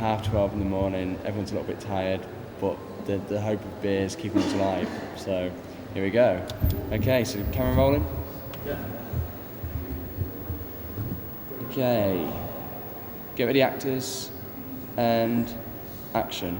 12:30 in the morning, everyone's a little bit tired, but the hope of beer is keeping us alive. So here we go. Okay, so camera rolling? Yeah. Okay. Get ready, actors, and action.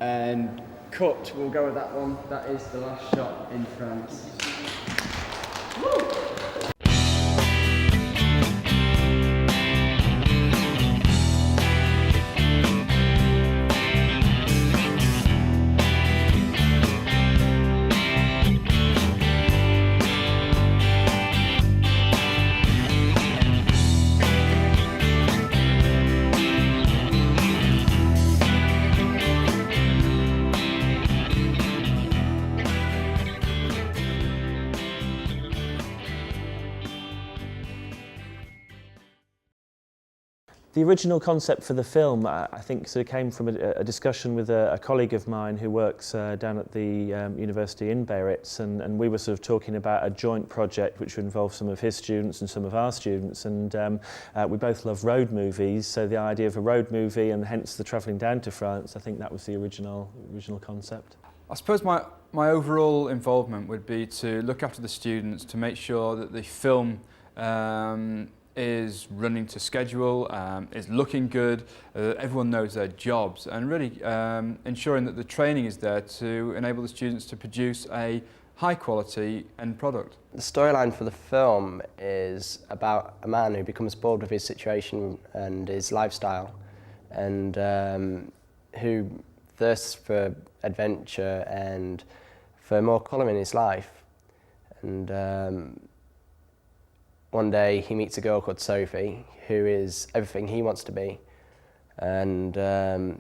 And cut, we'll go with that one. That is the last shot in France. Woo! The original concept for the film, I think, sort of came from a discussion with a colleague of mine who works down at the university in Biarritz, and we were sort of talking about a joint project which would involve some of his students and some of our students, and we both love road movies, so the idea of a road movie and hence the travelling down to France, I think that was the original concept. I suppose my overall involvement would be to look after the students, to make sure that the film is running to schedule, is looking good, everyone knows their jobs, and really ensuring that the training is there to enable the students to produce a high quality end product. The storyline for the film is about a man who becomes bored with his situation and his lifestyle, and who thirsts for adventure and for more colour in his life. And one day he meets a girl called Sophie, who is everything he wants to be, and a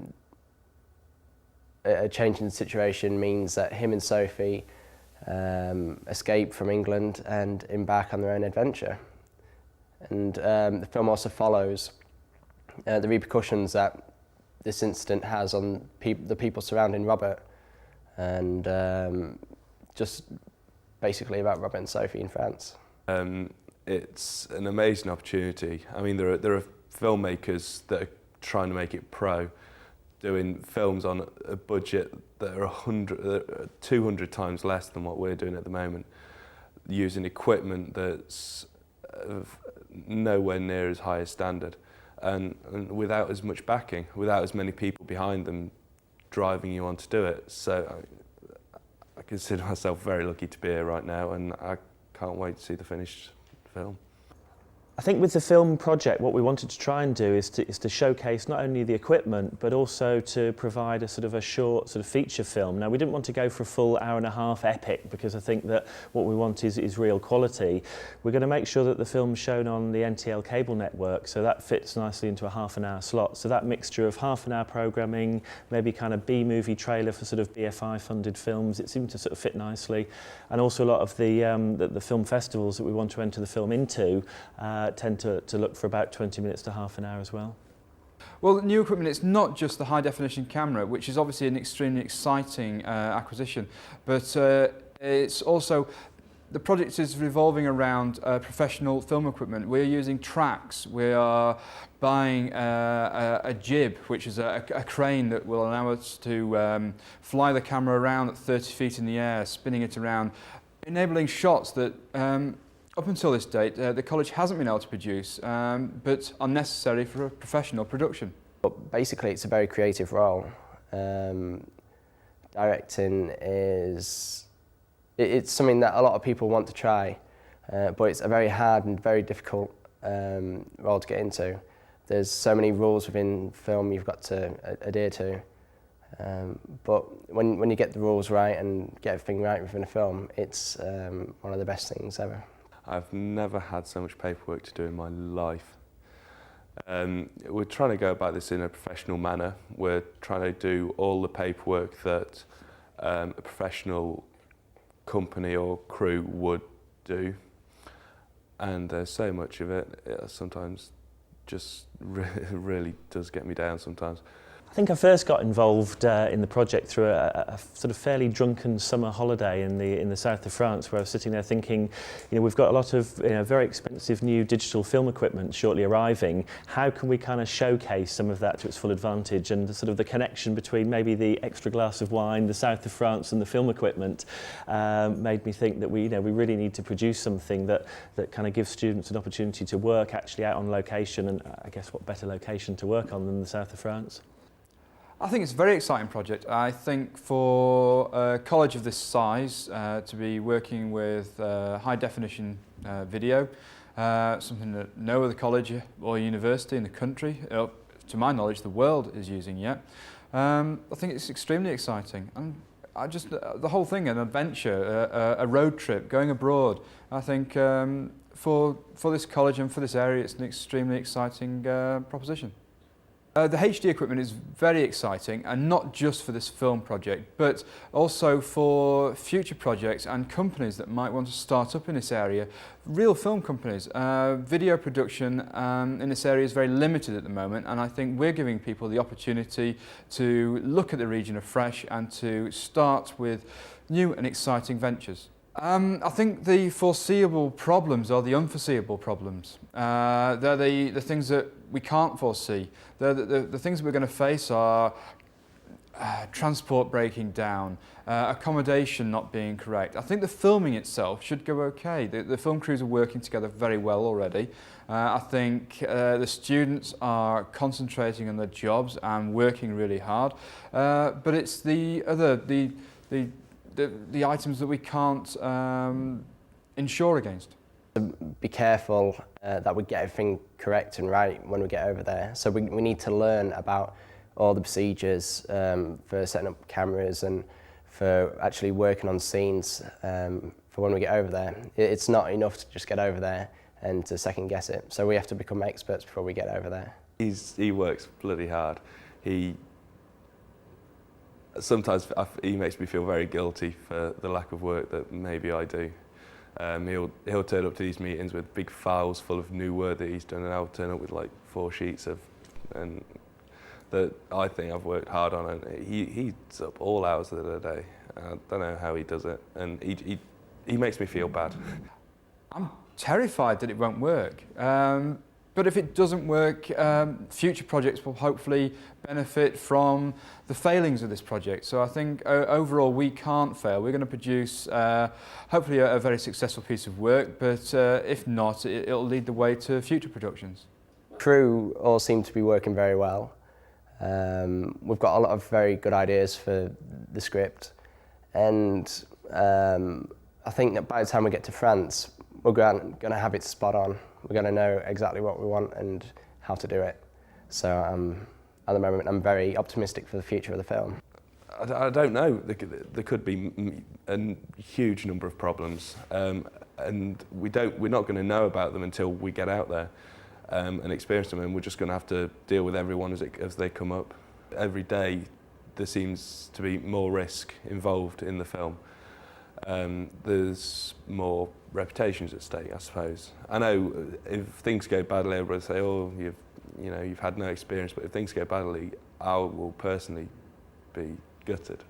change in the situation means that him and Sophie escape from England and embark on their own adventure. And the film also follows the repercussions that this incident has on the people surrounding Robert, and just basically about Robert and Sophie in France. It's an amazing opportunity. I mean, there are filmmakers that are trying to make it pro, doing films on a budget that are 200 times less than what we're doing at the moment, using equipment that's nowhere near as high a standard, and without as much backing, without as many people behind them driving you on to do it. So I consider myself very lucky to be here right now, and I can't wait to see the finished film. I think with the film project, what we wanted to try and do is to showcase not only the equipment, but also to provide a sort of a short sort of feature film. Now, we didn't want to go for a full hour-and-a-half epic, because I think that what we want is real quality. We're going to make sure that the film's shown on the NTL cable network, so that fits nicely into a half-an-hour slot. So that mixture of half-an-hour programming, maybe kind of B-movie trailer for sort of BFI-funded films, it seemed to sort of fit nicely. And also a lot of the film festivals that we want to enter the film into tend to look for about 20 minutes to half an hour as well. Well, new equipment, it's not just the high definition camera, which is obviously an extremely exciting acquisition, but it's also, the project is revolving around professional film equipment. We're using tracks, we are buying a jib, which is a crane that will allow us to fly the camera around at 30 feet in the air, spinning it around, enabling shots that up until this date, the college hasn't been able to produce, but are necessary for a professional production. But basically, it's a very creative role. Directing it's something that a lot of people want to try, but it's a very hard and very difficult role to get into. There's so many rules within film you've got to adhere to. But when you get the rules right and get everything right within a film, it's one of the best things ever. I've never had so much paperwork to do in my life. We're trying to go about this in a professional manner. We're trying to do all the paperwork that a professional company or crew would do. and there's so much of it, it sometimes just really does get me down sometimes. I think I first got involved in the project through a sort of fairly drunken summer holiday in the south of France, where I was sitting there thinking, we've got a lot of very expensive new digital film equipment shortly arriving. How can we kind of showcase some of that to its full advantage? And the connection between maybe the extra glass of wine, the south of France, and the film equipment made me think that we really need to produce something that kind of gives students an opportunity to work actually out on location. And I guess what better location to work on than the south of France? I think it's a very exciting project. I think for a college of this size to be working with high definition video, something that no other college or university in the country, to my knowledge, the world is using yet. I think it's extremely exciting. And the whole thing, an adventure, a road trip, going abroad. I think for this college and for this area, it's an extremely exciting proposition. The HD equipment is very exciting, and not just for this film project, but also for future projects and companies that might want to start up in this area. Real film companies. Video production in this area is very limited at the moment, and I think we're giving people the opportunity to look at the region afresh and to start with new and exciting ventures. I think the foreseeable problems are the unforeseeable problems. They're the things that we can't foresee. The things that we're going to face are transport breaking down, accommodation not being correct. I think the filming itself should go okay. The film crews are working together very well already. I think the students are concentrating on their jobs and working really hard. But it's the items that we can't insure against. Be careful that we get everything correct and right when we get over there. So we need to learn about all the procedures for setting up cameras and for actually working on scenes for when we get over there. It's not enough to just get over there and to second guess it. So we have to become experts before we get over there. He works bloody hard. Sometimes he makes me feel very guilty for the lack of work that maybe I do. He'll turn up to these meetings with big files full of new work that he's done, and I'll turn up with like 4 sheets that I think I've worked hard on, and he's up all hours of the day. I don't know how he does it, and he makes me feel bad. I'm terrified that it won't work. But if it doesn't work, future projects will hopefully benefit from the failings of this project. So I think overall we can't fail. We're going to produce hopefully a very successful piece of work, but if not, it'll lead the way to future productions. Crew all seem to be working very well. We've got a lot of very good ideas for the script, and I think that by the time we get to France, we're going to have it spot on. We're going to know exactly what we want and how to do it. So at the moment, I'm very optimistic for the future of the film. I don't know. There could be a huge number of problems, and we're not going to know about them until we get out there and experience them. And we're just going to have to deal with everyone as they come up. Every day, there seems to be more risk involved in the film. There's more reputations at stake, I suppose. I know if things go badly, everybody will say, "Oh, you've had no experience." But if things go badly, I will personally be gutted.